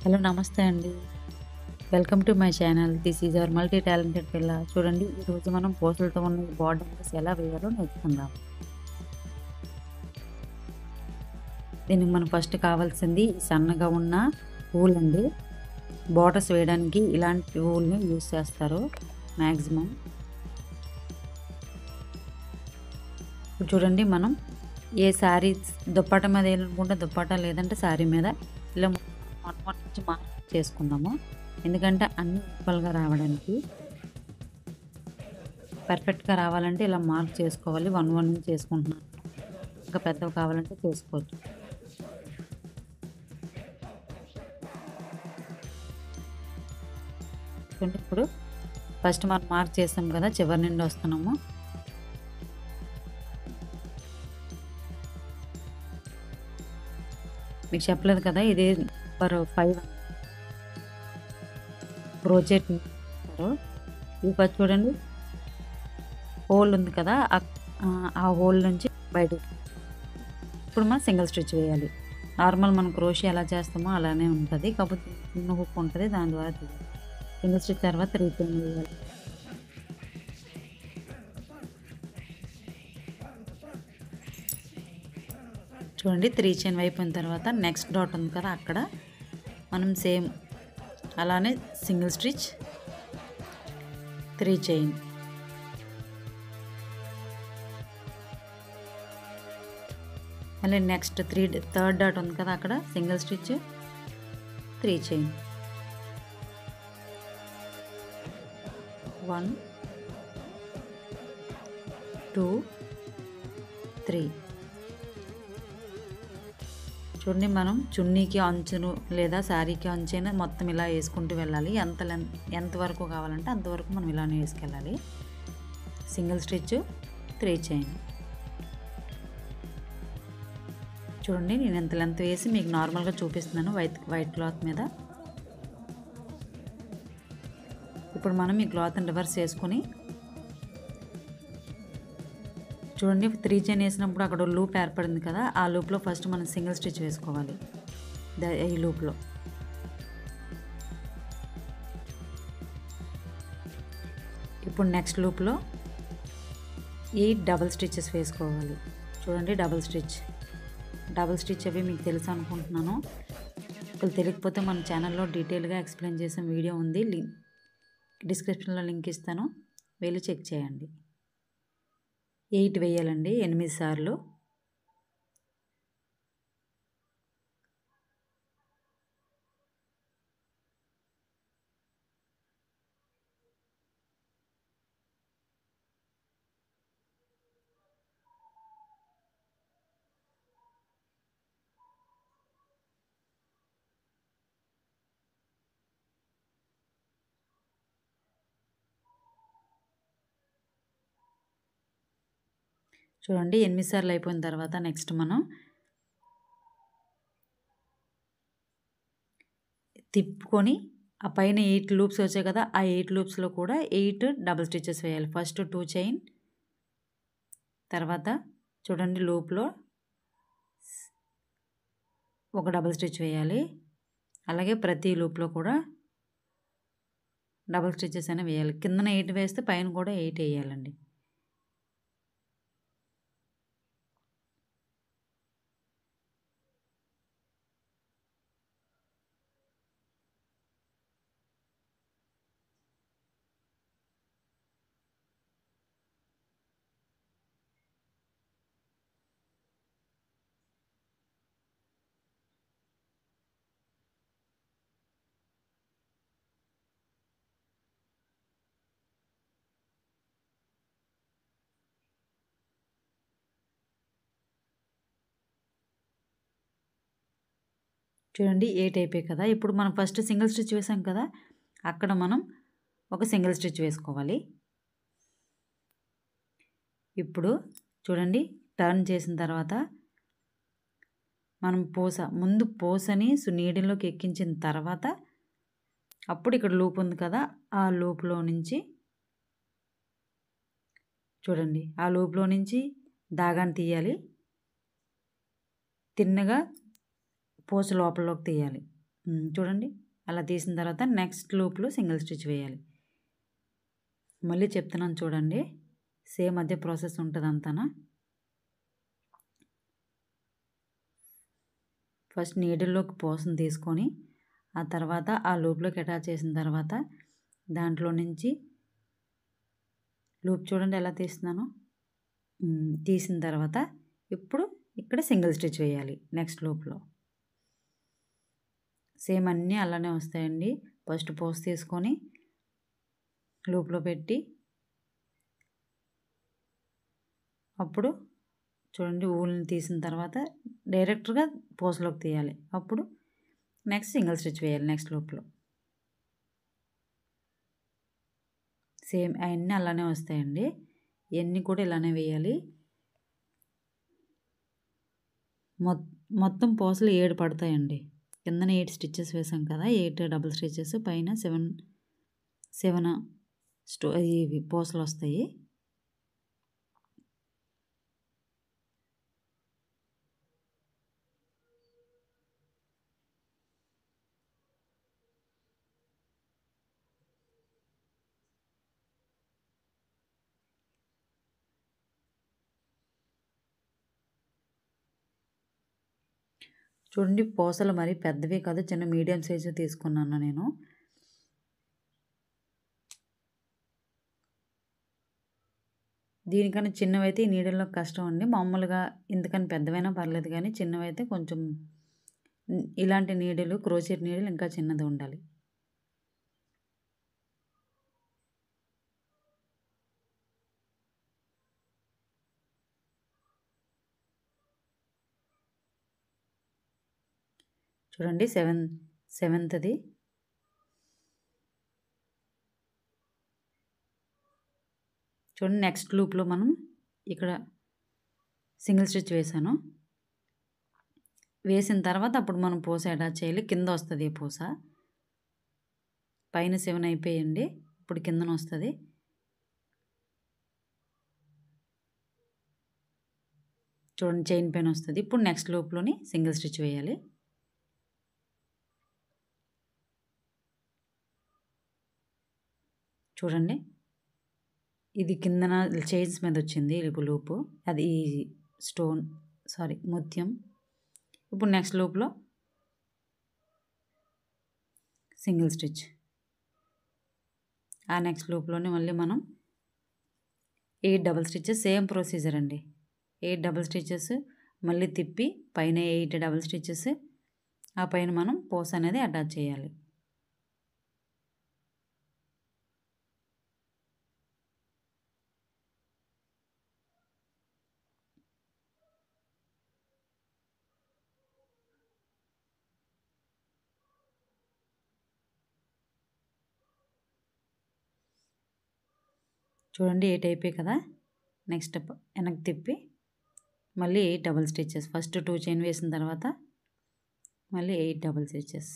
Hello నమస్తే అండి. Welcome to my channel. This is our multi talented పిల్ల. చూడండి, ఈరోజు మనం పూసలతో ఉన్న బార్డర్స్ ఎలా వేయాలో నేర్చుకుందాం. దీనికి మనం ఫస్ట్ కావాల్సింది సన్నగా ఉన్న వూల్ అండి. బార్డర్స్ వేయడానికి ఇలాంటి వూల్ని యూజ్ చేస్తారు మ్యాక్సిమం. ఇప్పుడు చూడండి, మనం ఏ శారీ దుప్పట మీద వేయాలనుకుంటే దుప్పట, లేదంటే శారీ మీద ఇలా 1 నుంచి మార్క్ చేసుకుందాము. ఎందుకంటే అన్ని ఈక్వల్గా రావడానికి, పర్ఫెక్ట్గా రావాలంటే ఇలా మార్క్ చేసుకోవాలి. 1 నుంచి చేసుకుంటున్నాను. ఇంకా పెద్దవి కావాలంటే చేసుకోవచ్చు. ఇప్పుడు ఫస్ట్ మనం మార్క్ చేస్తాం కదా, చివరి నుండి వస్తున్నాము. మీకు చెప్పలేదు కదా, ఇది నెంబర్ 5 క్రోచెట్. ఇది ఫస్ట్ చూడండి, హోల్ ఉంది కదా, ఆ హోల్ నుంచి బయటకు ఇప్పుడు మనం సింగిల్ స్టిచ్ వేయాలి. నార్మల్ మనం క్రోషియా ఎలా చేస్తామో అలానే ఉంటుంది, కాకపోతే చిన్న హుక్ ఉంటుంది, దాని ద్వారా తీయాలి. సింగిల్ స్టిచ్ తర్వాత 3 చైన్ వేయాలి. చూడండి, 3 చైన్ అయిపోయిన తర్వాత నెక్స్ట్ డాట్ ఉంది కదా, అక్కడ మనం సేమ్ అలానే సింగిల్ స్టిచ్ 3 చైన్. మళ్ళీ నెక్స్ట్ థర్డ్ డాట్ ఉంది కదా, అక్కడ సింగిల్ స్టిచ్ 3 చైన్. 1 2 3. చూడండి, మనం చున్నీకి అంచును లేదా శారీకి అంచైనా మొత్తం ఇలా వేసుకుంటూ వెళ్ళాలి. ఎంతవరకు కావాలంటే అంతవరకు మనం ఇలానే వేసుకెళ్ళాలి. Single stitch 3 chain. చూడండి, నేను ఎంత లెంత్ వేసి మీకు నార్మల్గా చూపిస్తున్నాను వైట్ క్లాత్ మీద. ఇప్పుడు మనం ఈ క్లాత్ని రివర్స్ చేసుకొని చూడండి, 3 చైన్ వేసినప్పుడు అక్కడ లూప్ ఏర్పడింది కదా, ఆ లూప్లో ఫస్ట్ మనం సింగిల్ స్టిచ్ వేసుకోవాలి. ఈ లూప్లో ఇప్పుడు నెక్స్ట్ లూప్లో 8 డబుల్ స్టిచెస్ వేసుకోవాలి. చూడండి, డబుల్ స్టిచ్ అవి మీకు తెలుసు అనుకుంటున్నాను. ఒకవేళ తెలియకపోతే మన ఛానల్లో డీటెయిల్గా ఎక్స్ప్లెయిన్ చేసిన వీడియో ఉంది, డిస్క్రిప్షన్లో లింక్ ఇస్తాను, వెళ్ళి చెక్ చేయండి. 8 వేయాలండి, 8 సార్లు. చూడండి, 8 సార్లు అయిపోయిన తర్వాత నెక్స్ట్ మనం తిప్పుకొని ఆ పైన 8 లూప్స్ వచ్చాయి కదా, ఆ 8 లూప్స్లో కూడా 8 డబుల్ స్టిచెస్ వేయాలి. ఫస్ట్ 2 చైన్, తర్వాత చూడండి లూప్లో 1 డబుల్ స్టిచ్ వేయాలి. అలాగే ప్రతి లూప్లో కూడా డబుల్ స్టిచెస్ అయినా వేయాలి. కిందన 8 వేస్తే పైన కూడా 8 వేయాలండి. చూడండి, 8 అయిపోయాయి కదా. ఇప్పుడు మనం ఫస్ట్ సింగిల్ స్టిచ్ వేసాం కదా, అక్కడ మనం ఒక సింగిల్ స్టిచ్ వేసుకోవాలి. ఇప్పుడు చూడండి, టర్న్ చేసిన తర్వాత మనం ముందు పూసని నీడిల్లోకి ఎక్కించిన తర్వాత అప్పుడు ఇక్కడ లూప్ ఉంది కదా, ఆ లూప్లో నుంచి చూడండి, ఆ లూప్లో నుంచి దాగాన్ని తీయాలి. తిన్నగా పూస లోపలలోకి తీయాలి. చూడండి అలా తీసిన తర్వాత నెక్స్ట్ లూప్లో సింగిల్ స్టిచ్ వేయాలి. మళ్ళీ చెప్తున్నాను చూడండి, సేమ్ అదే ప్రాసెస్ ఉంటుంది అంతానా. ఫస్ట్ నీడిల్లోకి పోసను తీసుకొని ఆ తర్వాత ఆ లూప్లోకి అటాచ్ చేసిన తర్వాత దాంట్లో నుంచి లూప్ చూడండి ఎలా తీస్తున్నానో. తీసిన తర్వాత ఇప్పుడు ఇక్కడ సింగిల్ స్టిచ్ వేయాలి నెక్స్ట్ లూప్లో. సేమ్ అన్నీ అలానే వస్తాయండి. ఫస్ట్ పోస్ తీసుకొని లూప్లో పెట్టి అప్పుడు చూడండి ఊల్ని తీసిన తర్వాత డైరెక్ట్గా పోస్లోకి తీయాలి. అప్పుడు నెక్స్ట్ సింగిల్ స్టిచ్ వేయాలి నెక్స్ట్ లూప్లో. సేమ్ అవన్నీ అలానే వస్తాయండి. ఇవన్నీ కూడా ఇలానే వేయాలి. మొత్తం పోసలు 7 పడతాయండి. కిందన 8 స్టిచ్చెస్ వేసాం కదా, 8 డబుల్ స్టిచ్చెస్, పైన 7 ఇవి పోసలు వస్తాయి. చూడండి పూసలు మరి పెద్దవి కాదు, చిన్న మీడియం సైజు తీసుకున్నాను నేను. దీనికన్నా చిన్నవైతే ఈ నీడల్లో కష్టం అండి. మామూలుగా ఎందుకని పెద్దవైనా పర్లేదు, కానీ చిన్నవైతే కొంచెం ఇలాంటి నీడలు, క్రోచెట్ నీడలు ఇంకా చిన్నది ఉండాలి. చూడండి సెవెంత్ది. చూడండి నెక్స్ట్ లూప్లో మనం ఇక్కడ సింగిల్ స్టిచ్ వేసాను. వేసిన తర్వాత అప్పుడు మనం పూస అటాచ్ చేయాలి. కింద వస్తుంది పూస. పైన 7 అయిపోయండి, ఇప్పుడు కిందన వస్తుంది. చూడండి చైన్ పైన వస్తుంది. ఇప్పుడు నెక్స్ట్ లూప్లోని సింగిల్ స్టిచ్ వేయాలి. చూడండి ఇది కిందన చైన్స్ మీద వచ్చింది లూపు, అది ముత్యం. ఇప్పుడు నెక్స్ట్ లూప్లో సింగిల్ స్టిచ్. ఆ నెక్స్ట్ లూప్లోనే మళ్ళీ మనం 8 డబుల్ స్టిచ్చెస్, సేమ్ ప్రొసీజర్ అండి. 8 డబుల్ స్టిచ్చెస్ మళ్ళీ తిప్పి పైన 8 డబుల్ స్టిచ్చెస్, ఆ పైన మనం పోస్ అనేది అటాచ్ చేయాలి. చూడండి 8 అయిపోయాయి కదా. నెక్స్ట్ వెనక్కి తిప్పి మళ్ళీ 8 డబుల్ స్టిచ్చెస్. ఫస్ట్ 2 చైన్ వేసిన తర్వాత మళ్ళీ 8 డబుల్ స్టిచ్చెస్.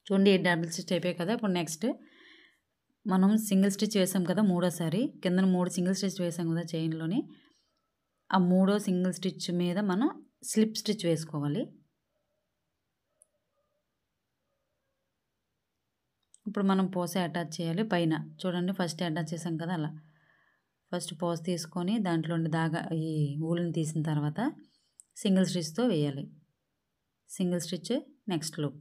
చూడండి 8 డబుల్ స్టిచ్ అయిపోయాయి కదా. ఇప్పుడు నెక్స్ట్ మనం సింగిల్ స్టిచ్ వేసాం కదా, మూడోసారి కిందన 3 సింగిల్ స్టిచ్ వేసాం కదా చైన్లోని. ఆ 3వ సింగిల్ స్టిచ్ మీద మనం స్లిప్ స్టిచ్ వేసుకోవాలి. ఇప్పుడు మనం పోసే అటాచ్ చేయాలి పైన. చూడండి ఫస్ట్ అటాచ్ చేసాం కదా, అలా ఫస్ట్ పోస్ తీసుకొని దాంట్లో ఈ ఊలుని తీసిన తర్వాత సింగిల్ స్టిచ్తో వేయాలి. Single stitch next loop.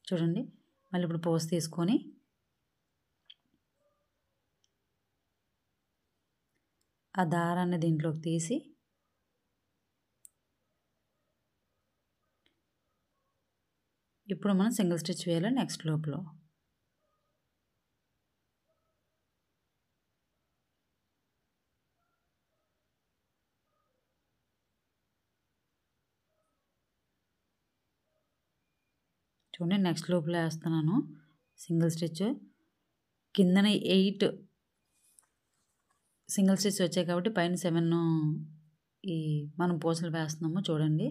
చూడండి మళ్ళీ ఇప్పుడు పోస్ తీసుకొని ఆ దారాన్ని దీంట్లోకి తీసి ఇప్పుడు మనం సింగిల్ స్టిచ్ వేయాలి నెక్స్ట్ లూప్లో. చూడండి నెక్స్ట్ లూప్లో వేస్తున్నాను. సింగిల్ స్టిచ్, కిందన 8 సింగిల్ స్టిచ్ వచ్చాయి కాబట్టి పైన 7 ఈ మనం పూసలు వేస్తున్నాము చూడండి.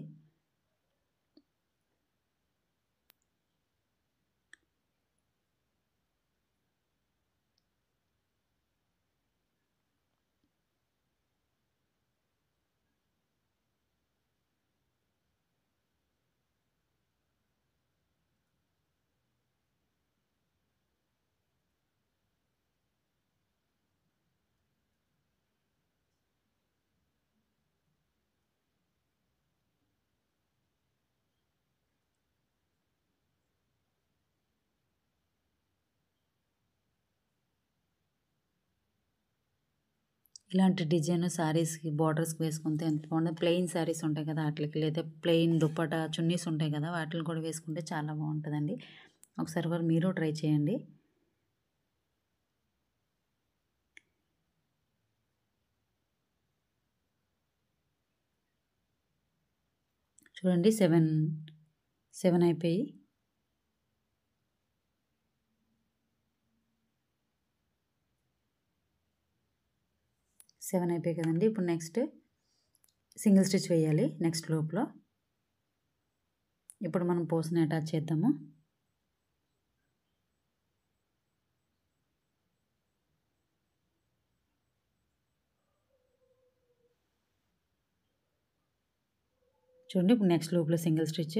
ఇలాంటి డిజైన్ శారీస్కి బార్డర్స్కి వేసుకుంటే ఎంత బాగుంటుంది. ప్లెయిన్ శారీస్ ఉంటాయి కదా వాటికి, లేదా ప్లెయిన్ దుప్పట చున్నీస్ ఉంటాయి కదా వాటిని కూడా వేసుకుంటే చాలా బాగుంటుందండి. ఒకసారి కూడా మీరు ట్రై చేయండి. చూడండి 7 అయిపోయి. సెవెన్ అయిపోయాయి కదండి. ఇప్పుడు నెక్స్ట్ సింగిల్ స్టిచ్ వేయాలి నెక్స్ట్ లూప్లో. ఇప్పుడు మనం పూసని అటాచ్ చేద్దాము. చూడండి ఇప్పుడు నెక్స్ట్ లూప్లో సింగిల్ స్టిచ్,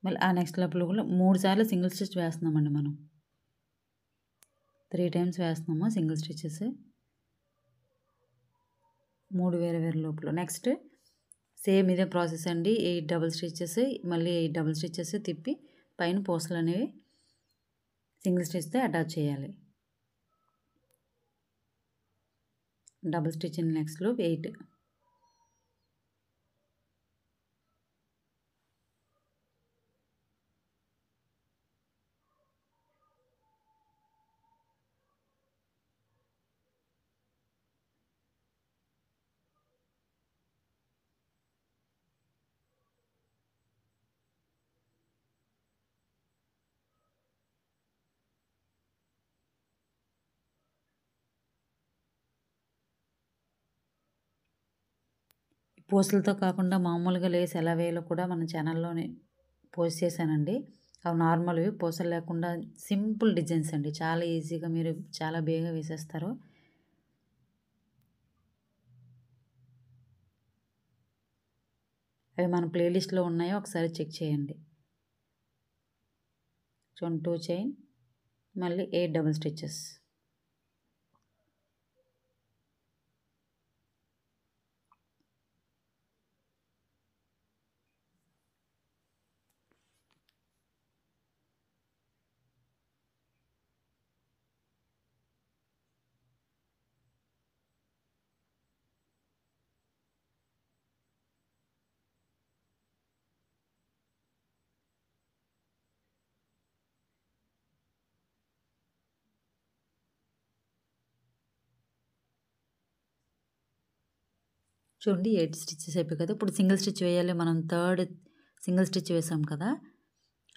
మళ్ళీ ఆ నెక్స్ట్ లూప్లో 3 సార్లు సింగిల్ స్టిచ్ వేస్తున్నామండి. మనం 3 టైమ్స్ వేస్తున్నాము సింగిల్ స్టిచెస్, 3 వేరే వేరే లూప్లో. నెక్స్ట్ సేమ్ ఇదే ప్రాసెస్ అండి. 8 డబుల్ స్టిచెస్, మళ్ళీ 8 డబుల్ స్టిచెస్ తిప్పి పైన పూసలు అనేవి సింగిల్ స్టిచ్తో అటాచ్ చేయాలి. Double stitch in next loop 8. పూసలతో కాకుండా మామూలుగా లేస్ ఎలా వేయాలో కూడా మన ఛానల్లోనే పోస్ట్ చేశానండి. అవి నార్మల్వి, పూసలు లేకుండా సింపుల్ డిజైన్స్ అండి. చాలా ఈజీగా మీరు చాలా బేగా వేసేస్తారు. అవి మన ప్లేలిస్ట్లో ఉన్నాయో ఒకసారి చెక్ చేయండి. చూడండి 2 చైన్, మళ్ళీ 8 డబుల్ స్టిచెస్. చూడండి 8 స్టిచెస్ అయిపోయి కదా. ఇప్పుడు సింగిల్ స్టిచ్ వేయాలి. మనం థర్డ్ సింగిల్ స్టిచ్ వేసాం కదా,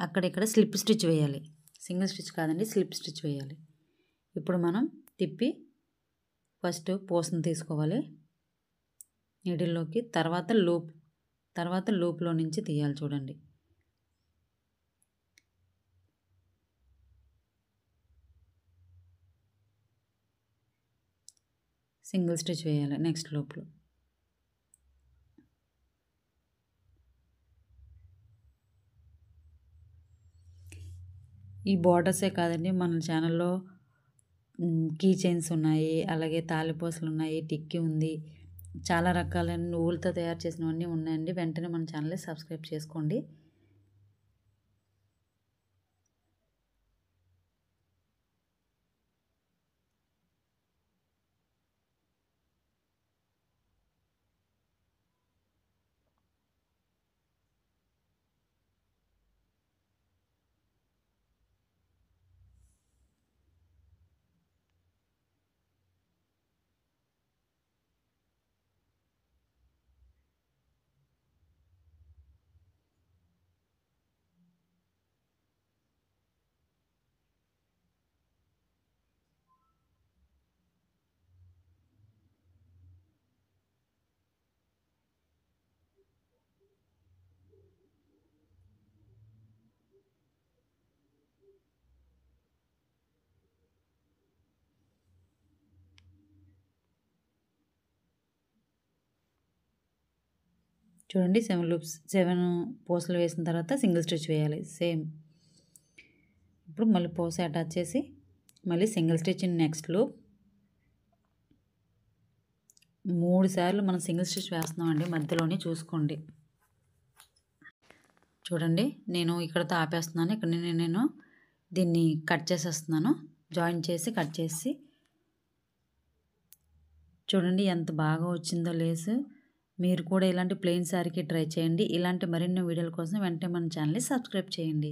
అక్కడిక్కడ స్లిప్ స్టిచ్ వేయాలి. సింగిల్ స్టిచ్ కాదండి, స్లిప్ స్టిచ్ వేయాలి. ఇప్పుడు మనం తిప్పి ఫస్ట్ పూసను తీసుకోవాలి నీడిల్లోకి, తర్వాత లూప్లో నుంచి తీయాలి. చూడండి సింగిల్ స్టిచ్ వేయాలి నెక్స్ట్ లూప్లో. ఈ బార్డర్సే కాదండి, మన ఛానల్లో కీ చైన్స్ ఉన్నాయి, అలాగే తాలిపూసలు ఉన్నాయి, టిక్కీ ఉంది, చాలా రకాలైన నువ్వులతో తయారు చేసినవన్నీ ఉన్నాయండి. వెంటనే మన ఛానల్ని సబ్స్క్రైబ్ చేసుకోండి. చూడండి 7 పూసలు వేసిన తర్వాత సింగిల్ స్టిచ్ వేయాలి సేమ్. ఇప్పుడు మళ్ళీ పూస అటాచ్ చేసి మళ్ళీ single stitch in next loop. 3 సార్లు మనం సింగిల్ స్టిచ్ వేస్తున్నామండి, మధ్యలోనే చూసుకోండి. చూడండి నేను ఇక్కడతో ఆపేస్తున్నాను. ఇక్కడ నేను దీన్ని కట్ చేసేస్తున్నాను, జాయిన్ చేసి కట్ చేసి. చూడండి ఎంత బాగా వచ్చిందో లేసు. మీరు కూడా ఇలాంటి ప్లెయిన్ శారీకి ట్రై చేయండి. ఇలాంటి మరిన్ని వీడియోల కోసం వెంటనే మన ఛానల్ని సబ్స్క్రైబ్ చేయండి.